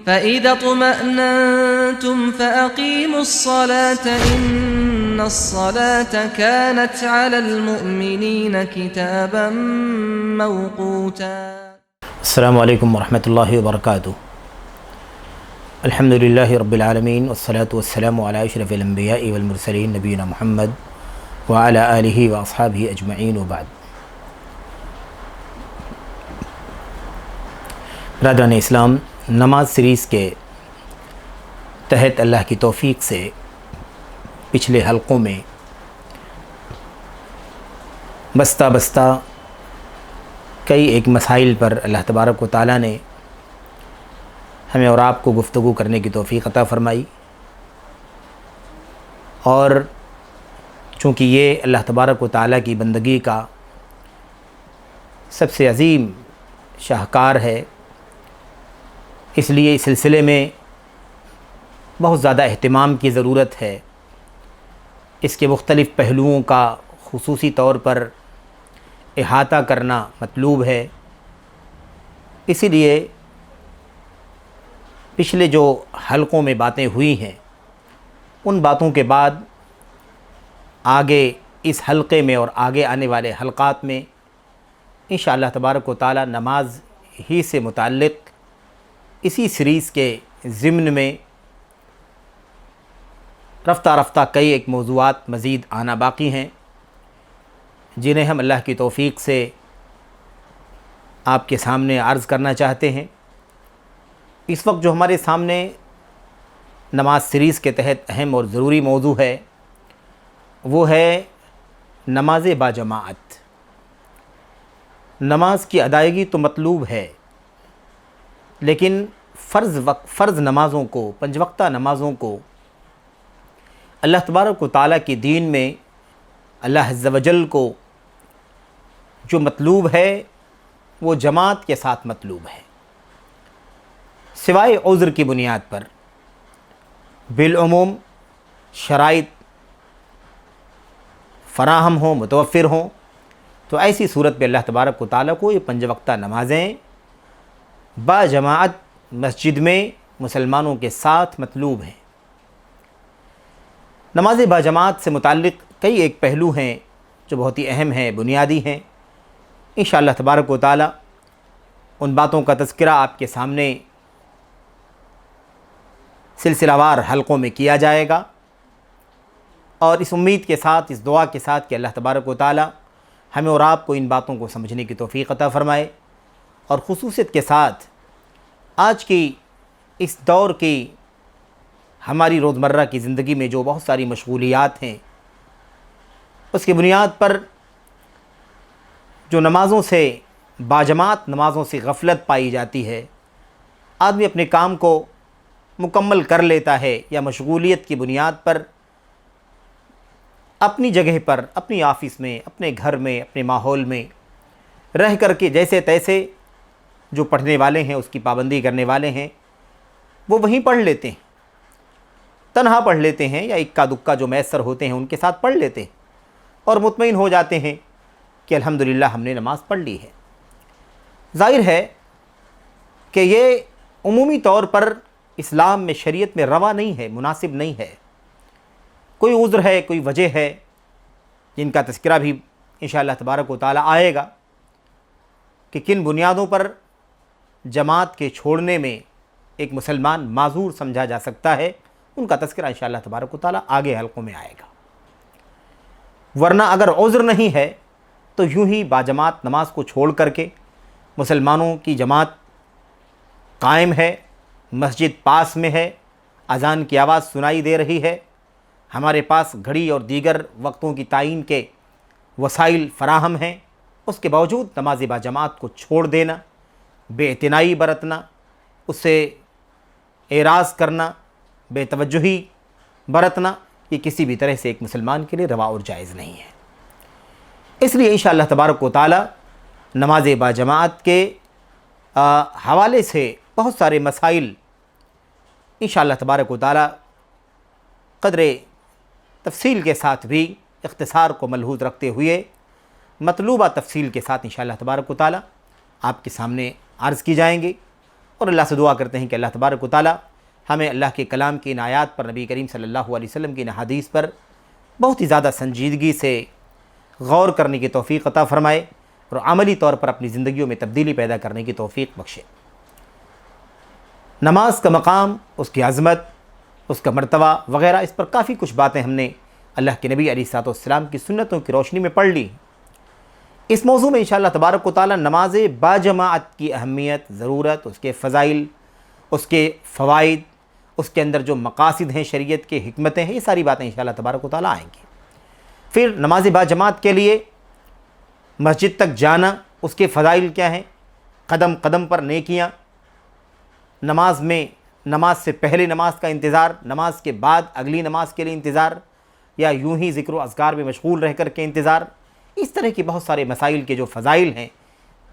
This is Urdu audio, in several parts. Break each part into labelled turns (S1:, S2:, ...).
S1: فَإِذَا اطْمَأْنَنْتُمْ فَأَقِيمُوا الصَّلَاةَ إِنَّ الصَّلَاةَ كَانَتْ عَلَى الْمُؤْمِنِينَ كِتَابًا مَوْقُوتًا۔
S2: السلام علیکم ورحمۃ اللہ وبرکاتہ۔ الحمد للہ رب العالمین والصلاة والسلام علی اشرف الانبیاء والمرسلین نبینا محمد وعلی آلہ واصحابہ اجمعین وبعد۔ برادران اسلام، نماز سیریز کے تحت اللہ کی توفیق سے پچھلے حلقوں میں بستہ بستہ کئی ایک مسائل پر اللہ تبارک و تعالیٰ نے ہمیں اور آپ کو گفتگو کرنے کی توفیق عطا فرمائی، اور چونکہ یہ اللہ تبارک و تعالیٰ کی بندگی کا سب سے عظیم شاہکار ہے، اس لیے اس سلسلے میں بہت زیادہ اہتمام کی ضرورت ہے۔ اس کے مختلف پہلوؤں کا خصوصی طور پر احاطہ کرنا مطلوب ہے۔ اسی لیے پچھلے جو حلقوں میں باتیں ہوئی ہیں، ان باتوں کے بعد آگے اس حلقے میں اور آگے آنے والے حلقات میں انشاءاللہ تبارک و تعالی نماز ہی سے متعلق اسی سیریز کے ضمن میں رفتہ رفتہ کئی ایک موضوعات مزید آنا باقی ہیں، جنہیں ہم اللہ کی توفیق سے آپ کے سامنے عرض کرنا چاہتے ہیں۔ اس وقت جو ہمارے سامنے نماز سیریز کے تحت اہم اور ضروری موضوع ہے، وہ ہے نماز باجماعت۔ نماز کی ادائیگی تو مطلوب ہے، لیکن فرض نمازوں کو، 5 وقتہ نمازوں کو اللہ تبارک و تعالیٰ کی دین میں اللہ عز و جل کو جو مطلوب ہے وہ جماعت کے ساتھ مطلوب ہے، سوائے عذر کی بنیاد پر۔ بالعموم شرائط فراہم ہوں، متوفر ہوں، تو ایسی صورت میں اللہ تبارک و تعالیٰ کو یہ 5 وقتہ نمازیں با جماعت مسجد میں مسلمانوں کے ساتھ مطلوب ہیں۔ نماز با جماعت سے متعلق کئی ایک پہلو ہیں جو بہت ہی اہم ہیں، بنیادی ہیں۔ انشاءاللہ تبارک و تعالیٰ ان باتوں کا تذکرہ آپ کے سامنے سلسلہ وار حلقوں میں کیا جائے گا، اور اس امید کے ساتھ، اس دعا کے ساتھ کہ اللہ تبارک و تعالیٰ ہمیں اور آپ کو ان باتوں کو سمجھنے کی توفیق عطا فرمائے، اور خصوصیت کے ساتھ آج کی اس دور کی ہماری روزمرہ کی زندگی میں جو بہت ساری مشغولیات ہیں، اس کی بنیاد پر جو نمازوں سے، باجماعت نمازوں سے غفلت پائی جاتی ہے، آدمی اپنے کام کو مکمل کر لیتا ہے، یا مشغولیت کی بنیاد پر اپنی جگہ پر، اپنی آفس میں، اپنے گھر میں، اپنے ماحول میں رہ کر کے جیسے تیسے جو پڑھنے والے ہیں، اس کی پابندی کرنے والے ہیں، وہ وہیں پڑھ لیتے ہیں، تنہا پڑھ لیتے ہیں، یا اکا دکا جو میسر ہوتے ہیں ان کے ساتھ پڑھ لیتے ہیں، اور مطمئن ہو جاتے ہیں کہ الحمدللہ ہم نے نماز پڑھ لی ہے۔ ظاہر ہے کہ یہ عمومی طور پر اسلام میں، شریعت میں روا نہیں ہے، مناسب نہیں ہے۔ کوئی عذر ہے، کوئی وجہ ہے، جن کا تذکرہ بھی انشاءاللہ تبارک و تعالیٰ آئے گا کہ کن بنیادوں پر جماعت کے چھوڑنے میں ایک مسلمان معذور سمجھا جا سکتا ہے، ان کا تذکرہ انشاءاللہ تبارک و تعالیٰ آگے حلقوں میں آئے گا۔ ورنہ اگر عذر نہیں ہے تو یوں ہی باجماعت نماز کو چھوڑ کر کے مسلمانوں کی جماعت قائم ہے، مسجد پاس میں ہے، اذان کی آواز سنائی دے رہی ہے، ہمارے پاس گھڑی اور دیگر وقتوں کی تعین کے وسائل فراہم ہیں، اس کے باوجود نماز باجماعت کو چھوڑ دینا، بے اعتنائی برتنا، اس سے اعراض کرنا، بے توجہی برتنا، یہ کسی بھی طرح سے ایک مسلمان کے لیے روا اور جائز نہیں ہے۔ اس لیے انشاءاللہ تبارک و تعالی نماز باجماعت کے حوالے سے بہت سارے مسائل انشاءاللہ تبارک و تعالی قدر تفصیل کے ساتھ بھی اختصار کو ملحوظ رکھتے ہوئے مطلوبہ تفصیل کے ساتھ انشاءاللہ تبارک و تعالی آپ کے سامنے عرض کی جائیں گی، اور اللہ سے دعا کرتے ہیں کہ اللہ تبارک و تعالی ہمیں اللہ کے کلام کی ان آیات پر، نبی کریم صلی اللہ علیہ وسلم کی ان حدیث پر بہت ہی زیادہ سنجیدگی سے غور کرنے کی توفیق عطا فرمائے اور عملی طور پر اپنی زندگیوں میں تبدیلی پیدا کرنے کی توفیق بخشے۔ نماز کا مقام، اس کی عظمت، اس کا مرتبہ وغیرہ، اس پر کافی کچھ باتیں ہم نے اللہ کے نبی علیہ الصلوۃ والسلام کی سنتوں کی روشنی میں پڑھ لی۔ اس موضوع میں انشاءاللہ تبارک و تعالی نماز باجماعت کی اہمیت، ضرورت، اس کے فضائل، اس کے فوائد، اس کے اندر جو مقاصد ہیں، شریعت کے حکمتیں ہیں، یہ ساری باتیں انشاءاللہ تبارک و تعالی آئیں گی۔ پھر نماز باجماعت کے لیے مسجد تک جانا، اس کے فضائل کیا ہیں، قدم قدم پر نیکیاں، نماز میں، نماز سے پہلے نماز کا انتظار، نماز کے بعد اگلی نماز کے لیے انتظار، یا یوں ہی ذکر و اذکار میں مشغول رہ کر کے انتظار، اس طرح کی بہت سارے مسائل کے جو فضائل ہیں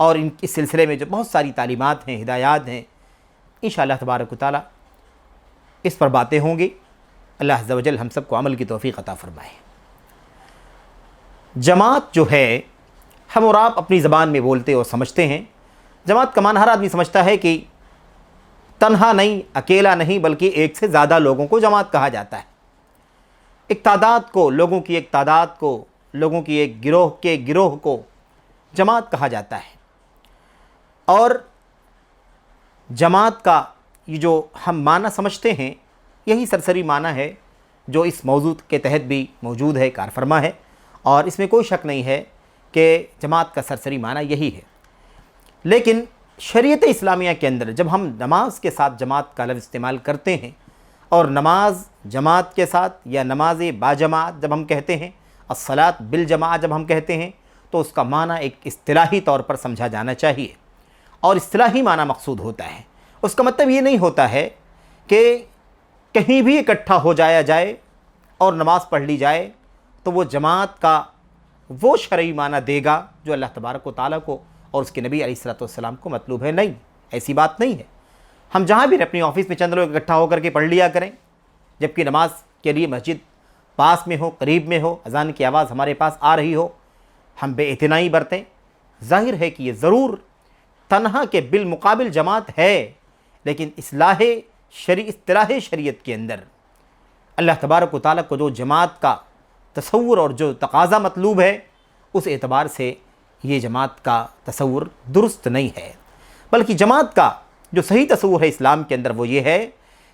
S2: اور اس سلسلے میں جو بہت ساری تعلیمات ہیں، ہدایات ہیں، انشاءاللہ تبارک و تعالی اس پر باتیں ہوں گی۔ اللہ عز و جل ہم سب کو عمل کی توفیق عطا فرمائے۔ جماعت جو ہے، ہم اور آپ اپنی زبان میں بولتے اور سمجھتے ہیں، جماعت کا معنی ہر آدمی سمجھتا ہے کہ تنہا نہیں، اکیلا نہیں، بلکہ ایک سے زیادہ لوگوں کو جماعت کہا جاتا ہے۔ ایک تعداد کو، لوگوں کی ایک تعداد کو، لوگوں کی ایک گروہ کے گروہ کو جماعت کہا جاتا ہے۔ اور جماعت کا یہ جو ہم معنی سمجھتے ہیں، یہی سرسری معنی ہے جو اس موضوع کے تحت بھی موجود ہے، کار فرما ہے، اور اس میں کوئی شک نہیں ہے کہ جماعت کا سرسری معنی یہی ہے۔ لیکن شریعت اسلامیہ کے اندر جب ہم نماز کے ساتھ جماعت کا لفظ استعمال کرتے ہیں، اور نماز جماعت کے ساتھ یا نماز باجماعت جب ہم کہتے ہیں، الصلاۃ بالجماعت جب ہم کہتے ہیں، تو اس کا معنی ایک اصطلاحی طور پر سمجھا جانا چاہیے، اور اصطلاحی معنی مقصود ہوتا ہے۔ اس کا مطلب یہ نہیں ہوتا ہے کہ کہیں بھی اکٹھا ہو جایا جائے اور نماز پڑھ لی جائے تو وہ جماعت کا وہ شرعی معنی دے گا جو اللہ تبارک و تعالیٰ کو اور اس کے نبی علیہ الصلوۃ والسلام کو مطلوب ہے۔ نہیں، ایسی بات نہیں ہے۔ ہم جہاں بھی اپنی آفس میں چند لوگ اکٹھا ہو کر کے پڑھ لیا کریں، جبکہ نماز کے لیے مسجد پاس میں ہو، قریب میں ہو، اذان کی آواز ہمارے پاس آ رہی ہو، ہم بے اعتنائی برتیں۔ ظاہر ہے کہ یہ ضرور تنہا کے بالمقابل جماعت ہے، لیکن اصطلاح شریعت کے اندر اللہ تبارک و تعالیٰ کو جو جماعت کا تصور اور جو تقاضا مطلوب ہے، اس اعتبار سے یہ جماعت کا تصور درست نہیں ہے۔ بلکہ جماعت کا جو صحیح تصور ہے اسلام کے اندر وہ یہ ہے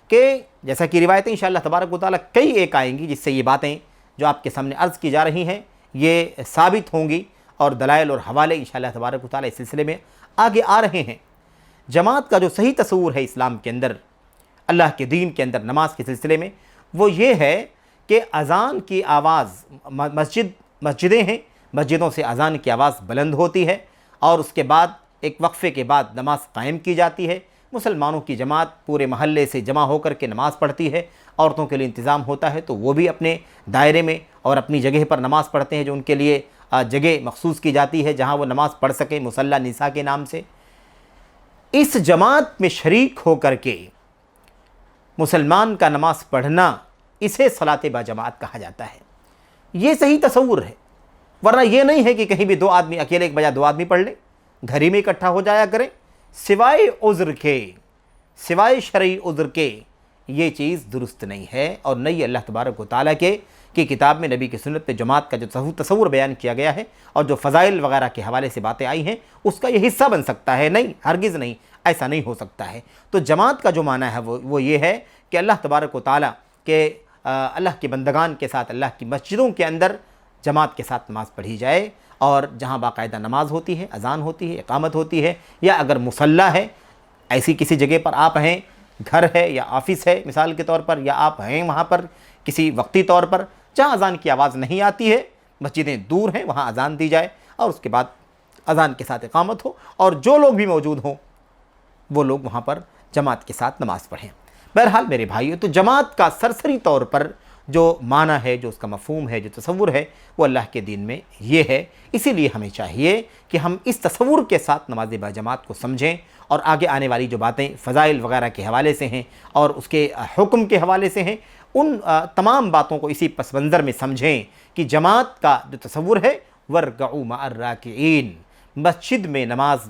S2: کہ جیسا کہ روایتیں انشاءاللہ تبارک و تعالیٰ کئی ایک آئیں گی جس سے یہ باتیں جو آپ کے سامنے عرض کی جا رہی ہیں یہ ثابت ہوں گی، اور دلائل اور حوالے انشاءاللہ تبارک و تعالیٰ اس سلسلے میں آگے آ رہے ہیں۔ جماعت کا جو صحیح تصور ہے اسلام کے اندر، اللہ کے دین کے اندر نماز کے سلسلے میں، وہ یہ ہے کہ اذان کی آواز، مسجدیں ہیں، مسجدوں سے اذان کی آواز بلند ہوتی ہے، اور اس کے بعد ایک وقفے کے بعد نماز قائم کی جاتی ہے۔ مسلمانوں کی جماعت پورے محلے سے جمع ہو کر کے نماز پڑھتی ہے۔ عورتوں کے لیے انتظام ہوتا ہے تو وہ بھی اپنے دائرے میں اور اپنی جگہ پر نماز پڑھتے ہیں، جو ان کے لیے جگہ مخصوص کی جاتی ہے جہاں وہ نماز پڑھ سکیں، مصلی نساء کے نام سے۔ اس جماعت میں شریک ہو کر کے مسلمان کا نماز پڑھنا، اسے صلاۃ باجماعت کہا جاتا ہے۔ یہ صحیح تصور ہے، ورنہ یہ نہیں ہے کہ کہیں بھی دو آدمی اکیلے ایک بجائے دو آدمی پڑھ لیں، گھر ہی میں اکٹھا ہو جایا کریں، سوائے عذر کے، سوائے شرعی عذر کے، یہ چیز درست نہیں ہے، اور نہ یہ اللہ تبارک و تعالیٰ کی کتاب میں نبی کی سنت میں جماعت کا جو تصور بیان کیا گیا ہے اور جو فضائل وغیرہ کے حوالے سے باتیں آئی ہیں اس کا یہ حصہ بن سکتا ہے۔ نہیں، ہرگز نہیں، ایسا نہیں ہو سکتا ہے۔ تو جماعت کا جو معنی ہے وہ یہ ہے کہ اللہ تبارک و تعالیٰ کے اللہ کے بندگان کے ساتھ اللہ کی مسجدوں کے اندر جماعت کے ساتھ نماز پڑھی جائے، اور جہاں باقاعدہ نماز ہوتی ہے، اذان ہوتی ہے، اقامت ہوتی ہے، یا اگر مصلی ہے، ایسی کسی جگہ پر آپ ہیں، گھر ہے یا آفس ہے مثال کے طور پر، یا آپ ہیں وہاں پر کسی وقتی طور پر جہاں اذان کی آواز نہیں آتی ہے، مسجدیں دور ہیں، وہاں اذان دی جائے اور اس کے بعد اذان کے ساتھ اقامت ہو، اور جو لوگ بھی موجود ہوں وہ لوگ وہاں پر جماعت کے ساتھ نماز پڑھیں۔ بہرحال میرے بھائیو، تو جماعت کا سرسری طور پر جو معنی ہے، جو اس کا مفہوم ہے، جو تصور ہے، وہ اللہ کے دین میں یہ ہے۔ اسی لیے ہمیں چاہیے کہ ہم اس تصور کے ساتھ نماز باجماعت کو سمجھیں، اور آگے آنے والی جو باتیں فضائل وغیرہ کے حوالے سے ہیں اور اس کے حکم کے حوالے سے ہیں، ان تمام باتوں کو اسی پس منظر میں سمجھیں کہ جماعت کا جو تصور ہے، وَارْكَعُوا مَعَ الرَّاكِعِينَ، مسجد میں نماز